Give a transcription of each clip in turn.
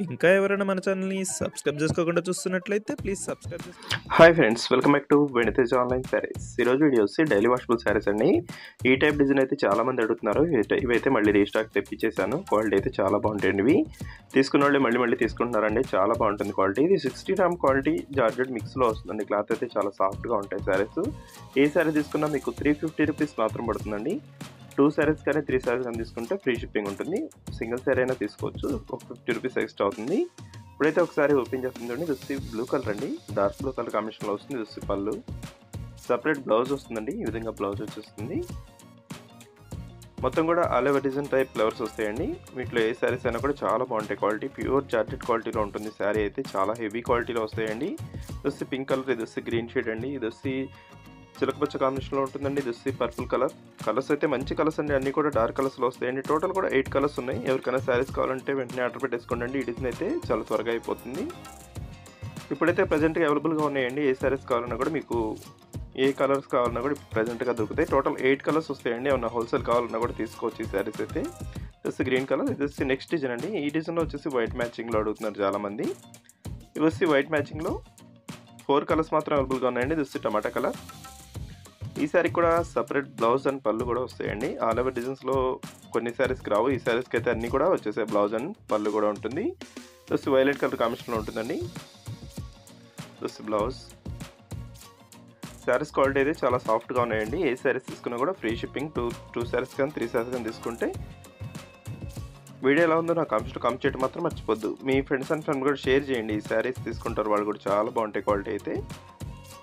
ఇంకా ఎవరైనా మన ఛానల్‌ని సబ్స్క్రైబ్ చేసుకోకుండా చూస్తున్నట్లయితే ప్లీజ్ సబ్స్క్రైబ్ చేసుకోండి. Hi friends, welcome back to వెనితేజ్ online saris. ఈరోజు వీడియో వచ్చి డైలీ వాషబుల్ శారీస్ అండి. ఈ టైప్ డిజైన్ అయితే చాలా మంది అడుగుతున్నారు. ఇవైతే మళ్ళీ రీస్టాక్ తెప్పించేసాను. క్వాలిటీ అయితే చాలా బాగుంటాయండి. ఇవి తీసుకున్న వాళ్ళే మళ్ళీ తీసుకుంటున్నారండి. చాలా బాగుంటుంది క్వాలిటీ. ఇది 60 గ్రామ్ క్వాలిటీ జార్జెట్ మిక్స్లో వస్తుందండి. క్లాత్ అయితే చాలా సాఫ్ట్గా ఉంటాయి శారీస్. ఏ శారీ తీసుకున్నా మీకు 350 రూపీస్ మాత్రం పడుతుందండి. 2 శారీస్ కానీ 3 శారీస్ కానీ తీసుకుంటే ఫ్రీ షిప్పింగ్ ఉంటుంది. సింగిల్ శారీ అయినా తీసుకోవచ్చు. ఒక 50 రూపీస్ ఎక్స్ట్రా అవుతుంది. ఇప్పుడైతే ఒకసారి ఓపెన్ చేస్తుందండి. ఇది వచ్చి బ్లూ కలర్ అండి. డార్క్ బ్లూ కలర్ కాంబినేషన్లో వస్తుంది. ఇది వచ్చి పళ్ళు. సపరేట్ బ్లౌజ్ వస్తుందండి. ఈ విధంగా బ్లౌజ్ వచ్చేస్తుంది. మొత్తం కూడా all over design type flowers వస్తాయండి. వీటిలో ఏ శారీస్ అయినా కూడా చాలా బాగుంటాయి. క్వాలిటీ ప్యూర్ జార్జెట్ క్వాలిటీలో ఉంటుంది. శారీ అయితే చాలా హెవీ క్వాలిటీలో వస్తాయండి. ఇది వచ్చి పింక్ కలర్, ఇది వచ్చి గ్రీన్ షేడ్ అండి. ఇది వచ్చి చిలకపచ్చ కాంబినేషన్లో ఉంటుందండి. ఇది వచ్చి పర్పుల్ కలర్. కలర్స్ అయితే మంచి కలర్స్ అండి. అన్నీ కూడా డార్క్ కలర్స్లో వస్తాయండి. టోటల్ కూడా 8 కలర్స్ ఉన్నాయి. ఎవరికైనా శారీస్ కావాలంటే వెంటనే ఆర్డర్ పెట్టేసుకోండి. ఈ డిజైన్ అయితే చాలా త్వరగా అయిపోతుంది. ఇప్పుడైతే ప్రజెంట్గా అవైలబుల్గా ఉన్నాయండి. ఏ శారీస్ కావాలన్నా కూడా మీకు ఏ కలర్స్ కావాలన్నా కూడా ప్రజెంట్గా దొరుకుతాయి. టోటల్ 8 కలర్స్ వస్తాయండి. ఏమన్నా హోల్సేల్ కావాలన్నా కూడా తీసుకోవచ్చు ఈ శారీస్ అయితే. ఇది గ్రీన్ కలర్. ఇది వచ్చి నెక్స్ట్ డిజైన్ అండి. ఈ డిజైన్లో వచ్చేసి వైట్ మ్యాచింగ్లో అడుగుతున్నారు చాలామంది. ఇది వచ్చి వైట్ మ్యాచింగ్లో 4 కలర్స్ మాత్రం అవైలబుల్గా ఉన్నాయండి. ఇది వచ్చి టమాటా కలర్. ఈ శారీ కూడా సపరేట్ బ్లౌజ్ అండ్ పళ్ళు కూడా వస్తాయండి. ఆల్ ఓవర్ డిజైన్స్లో కొన్ని శారీస్కి రావు. ఈ శారీస్కి అయితే అన్నీ కూడా వచ్చేసాయి. బ్లౌజ్ అండ్ పళ్ళు కూడా ఉంటుంది. జస్ట్ వైలెట్ కలర్ కాంబినేషన్లో ఉంటుందండి. Just blouse. శారీస్ క్వాలిటీ అయితే చాలా సాఫ్ట్గా ఉన్నాయండి. ఏ శారీస్ తీసుకున్నా కూడా ఫ్రీ షిప్పింగ్. టూ శారీస్ కానీ 3 శారీస్ కానీ తీసుకుంటే. వీడియో ఎలా ఉందో నాకు కామెంట్ చేయడం మాత్రం మర్చిపోద్దు. మీ ఫ్రెండ్స్ అండ్ ఫ్యామిలీ కూడా షేర్ చేయండి. ఈ శారీస్ తీసుకుంటారు, వాళ్ళు కూడా చాలా బాగుంటాయి క్వాలిటీ అయితే.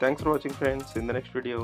Thanks for watching friends. In the next video.